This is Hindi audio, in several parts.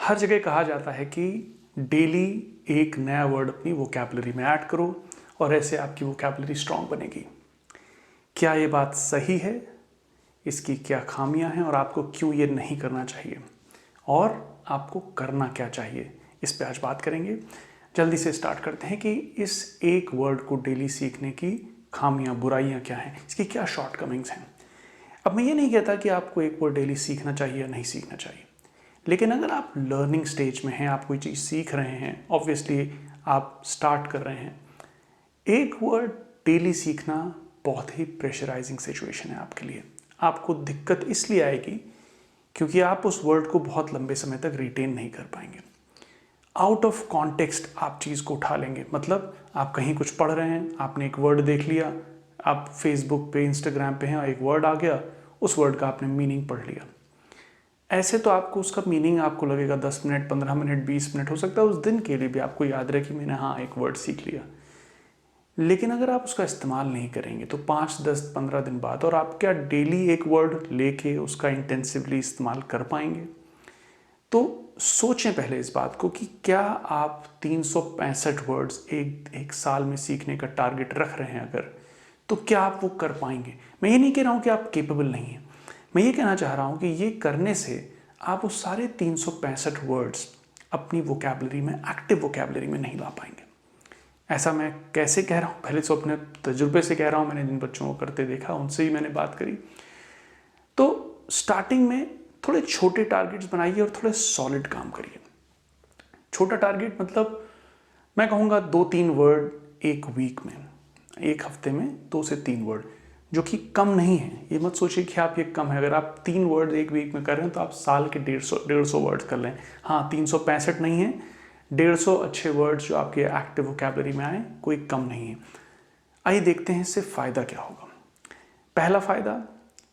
हर जगह कहा जाता है कि डेली एक नया वर्ड अपनी वोकैबुलरी में ऐड करो और ऐसे आपकी वोकैबुलरी स्ट्रांग बनेगी। क्या ये बात सही है? इसकी क्या खामियां हैं और आपको क्यों ये नहीं करना चाहिए और आपको करना क्या चाहिए, इस पे आज बात करेंगे। जल्दी से स्टार्ट करते हैं कि इस एक वर्ड को डेली सीखने की खामियां, बुराइयां क्या हैं, इसकी क्या शॉर्टकमिंग्स हैं। अब मैं ये नहीं कहता कि आपको एक वर्ड डेली सीखना चाहिए या नहीं सीखना चाहिए, लेकिन अगर आप लर्निंग स्टेज में हैं, आप कोई चीज़ सीख रहे हैं, ऑब्वियसली आप स्टार्ट कर रहे हैं, एक वर्ड डेली सीखना बहुत ही प्रेशराइजिंग सिचुएशन है आपके लिए। आपको दिक्कत इसलिए आएगी क्योंकि आप उस वर्ड को बहुत लंबे समय तक रिटेन नहीं कर पाएंगे। आउट ऑफ कॉन्टेक्स्ट आप चीज़ को उठा लेंगे। मतलब आप कहीं कुछ पढ़ रहे हैं, आपने एक वर्ड देख लिया, आप फेसबुक पे, इंस्टाग्राम पे हैं और एक वर्ड आ गया, उस वर्ड का आपने मीनिंग पढ़ लिया। ऐसे तो आपको उसका मीनिंग आपको लगेगा 10 मिनट, 15 मिनट, 20 मिनट, हो सकता है उस दिन के लिए भी आपको याद रहे कि मैंने हाँ एक वर्ड सीख लिया। लेकिन अगर आप उसका इस्तेमाल नहीं करेंगे तो 5, 10, 15 दिन बाद, और आप क्या डेली एक वर्ड लेके उसका इंटेंसिवली इस्तेमाल कर पाएंगे? तो सोचें पहले इस बात को कि क्या आप 365 वर्ड्स एक साल में सीखने का टारगेट रख रहे हैं अगर, तो क्या आप वो कर पाएंगे? मैं ये नहीं कह रहा हूँ कि आप केपेबल नहीं हैं, मैं ये कहना चाह रहा हूँ कि ये करने से आप उस सारे 365 वर्ड्स अपनी वोकैबुलरी में, एक्टिव वोकैबुलरी में नहीं ला पाएंगे। ऐसा मैं कैसे कह रहा हूँ? पहले तो अपने तजुर्बे से कह रहा हूँ, मैंने जिन बच्चों को करते देखा उनसे ही मैंने बात करी। तो स्टार्टिंग में थोड़े छोटे टारगेट्स बनाइए और थोड़े सॉलिड काम करिए। छोटा टारगेट मतलब मैं कहूँगा 2-3 वर्ड एक वीक में, एक हफ्ते में 2 से 3 वर्ड, जो कि कम नहीं है। ये मत सोचिए कि आप ये कम है। अगर आप 3 वर्ड एक वीक में कर रहे हैं तो आप साल के 150 वर्ड्स कर लें। हाँ, 365 नहीं है, 150 अच्छे वर्ड्स जो आपके एक्टिव वोकैबुलरी में आए, कोई कम नहीं है। आइए देखते हैं इससे फ़ायदा क्या होगा। पहला फ़ायदा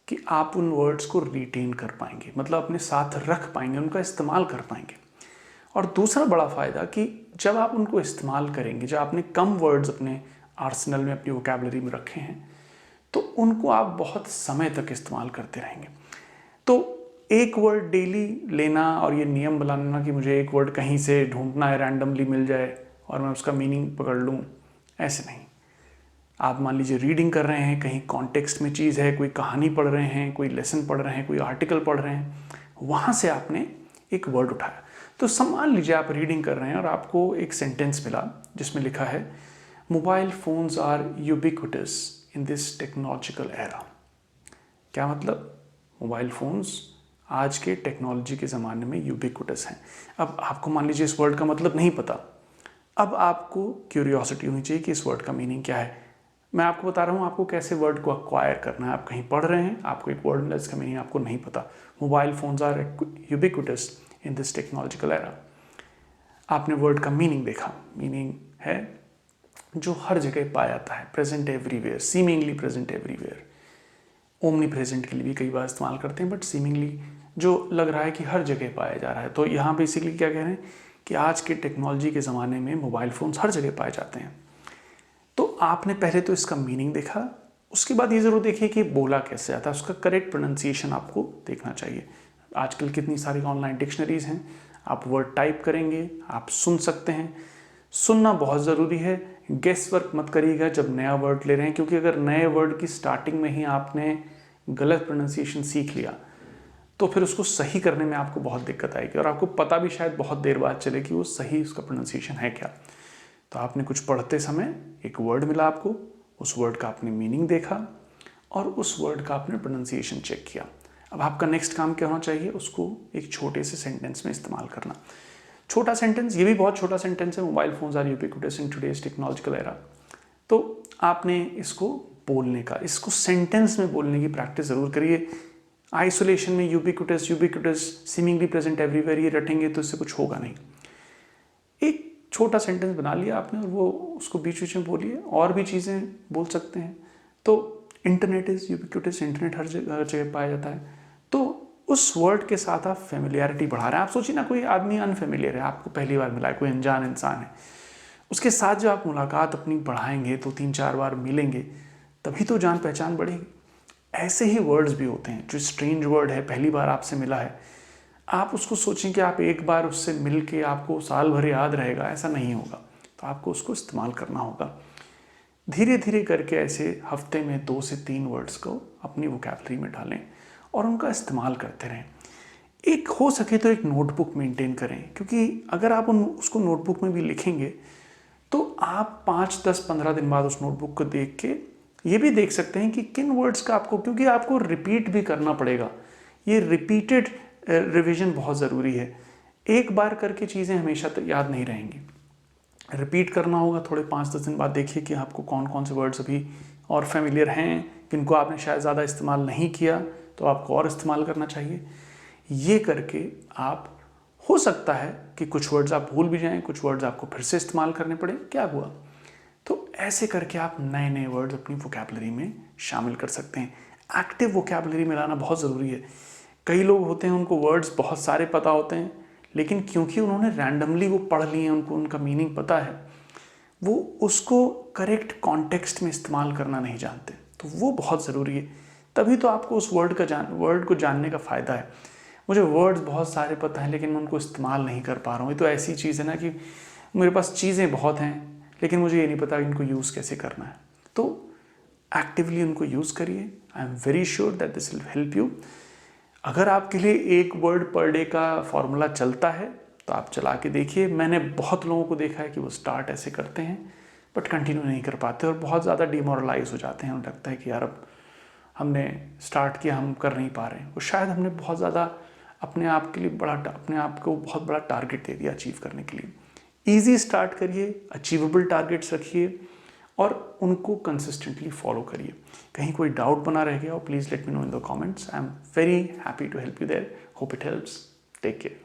कि आप उन वर्ड्स को रिटेन कर पाएंगे, मतलब अपने साथ रख पाएंगे, उनका इस्तेमाल कर पाएंगे। और दूसरा बड़ा फ़ायदा कि जब आप उनको इस्तेमाल करेंगे, जब आपने कम वर्ड्स अपने आर्सेनल में, अपनी वोकैबुलरी में रखे हैं, तो उनको आप बहुत समय तक इस्तेमाल करते रहेंगे। तो एक वर्ड डेली लेना और ये नियम बनाना कि मुझे एक वर्ड कहीं से ढूंढना है, रैंडमली मिल जाए और मैं उसका मीनिंग पकड़ लूँ, ऐसे नहीं। आप मान लीजिए रीडिंग कर रहे हैं, कहीं कॉन्टेक्स्ट में चीज़ है, कोई कहानी पढ़ रहे हैं, कोई लेसन पढ़ रहे हैं, कोई आर्टिकल पढ़ रहे हैं, वहाँ से आपने एक वर्ड उठाया। तो मान लीजिए आप रीडिंग कर रहे हैं और आपको एक सेंटेंस मिला जिसमें लिखा है mobile phones are ubiquitous in this technological era. क्या मतलब? मोबाइल फ़ोन्स आज के टेक्नोलॉजी के ज़माने में यूबिक्विटस हैं। अब आपको मान लीजिए इस वर्ड का मतलब नहीं पता, अब आपको क्यूरियोसिटी होनी चाहिए कि इस वर्ड का मीनिंग क्या है। मैं आपको बता रहा हूँ आपको कैसे वर्ड को अक्वायर करना है। आप कहीं पढ़ रहे हैं, आपको एक वर्ड मिला जिसका मीनिंग आपको नहीं पता। Mobile phones are ubiquitous in this technological era. आपने वर्ड का मीनिंग देखा, मीनिंग है जो हर जगह पाया जाता है, present everywhere, seemingly present everywhere. Omni present के लिए भी कई बार इस्तेमाल करते हैं, बट सीमिंगली जो लग रहा है कि हर जगह पाया जा रहा है। तो यहाँ बेसिकली क्या कह रहे हैं कि आज के टेक्नोलॉजी के ज़माने में मोबाइल फ़ोन्स हर जगह पाए जाते हैं। तो आपने पहले तो इसका मीनिंग देखा, उसके बाद ये ज़रूर देखिए कि बोला कैसे आता है, उसका करेक्ट प्रोनाउंसिएशन आपको देखना चाहिए। आजकल कितनी सारी ऑनलाइन डिक्शनरीज़ हैं, आप वर्ड टाइप करेंगे, आप सुन सकते हैं। सुनना बहुत ज़रूरी है। गेस वर्क मत करिएगा जब नया वर्ड ले रहे हैं, क्योंकि अगर नए वर्ड की स्टार्टिंग में ही आपने गलत प्रोनाउंसिएशन सीख लिया तो फिर उसको सही करने में आपको बहुत दिक्कत आएगी और आपको पता भी शायद बहुत देर बाद चले कि वो सही उसका प्रोनाउंसिएशन है क्या। तो आपने कुछ पढ़ते समय एक वर्ड मिला आपको, उस वर्ड का आपने मीनिंग देखा और उस वर्ड का आपने प्रोनाउंसिएशन चेक किया। अब आपका नेक्स्ट काम क्या होना चाहिए? उसको एक छोटे से सेंटेंस में इस्तेमाल करना। छोटा सेंटेंस, ये भी बहुत छोटा सेंटेंस है, mobile phones are ubiquitous in today's technological era. तो आपने इसको बोलने का, इसको सेंटेंस में बोलने की प्रैक्टिस ज़रूर करिए। आइसोलेशन में ubiquitous, ubiquitous, seemingly present everywhere ये रटेंगे तो इससे कुछ होगा नहीं। एक छोटा सेंटेंस बना लिया आपने और वो उसको बीच बीच में बोलिए। और भी चीज़ें बोल सकते हैं। तो इंटरनेट इज़ यूबिक्विटस, इंटरनेट हर जगह पाया जाता है। तो उस वर्ड के साथ आप फेमिलियरिटी बढ़ा रहे हैं। आप सोचिए ना, कोई आदमी अनफेमिलियर है, आपको पहली बार मिला है, कोई अनजान इंसान है, उसके साथ जब आप मुलाकात अपनी बढ़ाएंगे तो 3-4 बार मिलेंगे, तभी तो जान पहचान बढ़ेगी। ऐसे ही वर्ड्स भी होते हैं जो स्ट्रेंज वर्ड है, पहली बार आपसे मिला है, आप उसको सोचें कि आप एक बार उससे मिल के आपको साल भर याद रहेगा, ऐसा नहीं होगा। तो आपको उसको इस्तेमाल करना होगा। धीरे धीरे करके ऐसे हफ्ते में 2 से 3 वर्ड्स को अपनी वोकैबुलरी में डालें और उनका इस्तेमाल करते रहें। एक हो सके तो एक नोटबुक मेंटेन करें, क्योंकि अगर आप उसको नोटबुक में भी लिखेंगे तो आप 5, 10, 15 दिन बाद उस नोटबुक को देख के ये भी देख सकते हैं कि किन वर्ड्स का आपको, क्योंकि आपको रिपीट भी करना पड़ेगा। ये रिपीटेड रिवीजन बहुत ज़रूरी है। एक बार करके चीज़ें हमेशा तो याद नहीं रहेंगी, रिपीट करना होगा। थोड़े 5-10 दिन बाद देखिए कि आपको कौन कौन से वर्ड्स अभी और फेमिलियर हैं, जिनको आपने शायद ज़्यादा इस्तेमाल नहीं किया, तो आपको और इस्तेमाल करना चाहिए। ये करके आप, हो सकता है कि कुछ वर्ड्स आप भूल भी जाएं, कुछ वर्ड्स आपको फिर से इस्तेमाल करने पड़े, क्या हुआ। तो ऐसे करके आप नए नए वर्ड्स अपनी वोकैबुलरी में शामिल कर सकते हैं। एक्टिव वोकैबुलरी में लाना बहुत ज़रूरी है। कई लोग होते हैं उनको वर्ड्स बहुत सारे पता होते हैं, लेकिन क्योंकि उन्होंने रैंडमली वो पढ़ लिए हैं, उनको उनका मीनिंग पता है, वो उसको करेक्ट कॉन्टेक्स्ट में इस्तेमाल करना नहीं जानते। तो वो बहुत ज़रूरी है, तभी तो आपको उस वर्ड को जानने का फ़ायदा है। मुझे वर्ड्स बहुत सारे पता हैं लेकिन मैं उनको इस्तेमाल नहीं कर पा रहा हूँ। ये तो ऐसी चीज़ है ना कि मेरे पास चीज़ें बहुत हैं लेकिन मुझे ये नहीं पता इनको यूज़ कैसे करना है। तो एक्टिवली उनको यूज़ करिए। आई am very sure that this will help you. अगर आपके लिए 1 वर्ड पर डे का फॉर्मूला चलता है तो आप चला के देखिए। मैंने बहुत लोगों को देखा है कि वो स्टार्ट ऐसे करते हैं बट कंटिन्यू नहीं कर पाते और बहुत ज़्यादा डिमोरलाइज हो जाते हैं। उन्हें लगता है कि यार अब हमने स्टार्ट किया, हम कर नहीं पा रहे हैं। वो शायद हमने बहुत ज़्यादा अपने आप के लिए अपने आप को बहुत बड़ा टारगेट दे दिया अचीव करने के लिए। ईजी स्टार्ट करिए, अचीवेबल टारगेट्स रखिए और उनको कंसिस्टेंटली फॉलो करिए। कहीं कोई डाउट बना रह गया हो, please let me know in the comments. I am very happy to help you there. Hope it helps. Take care.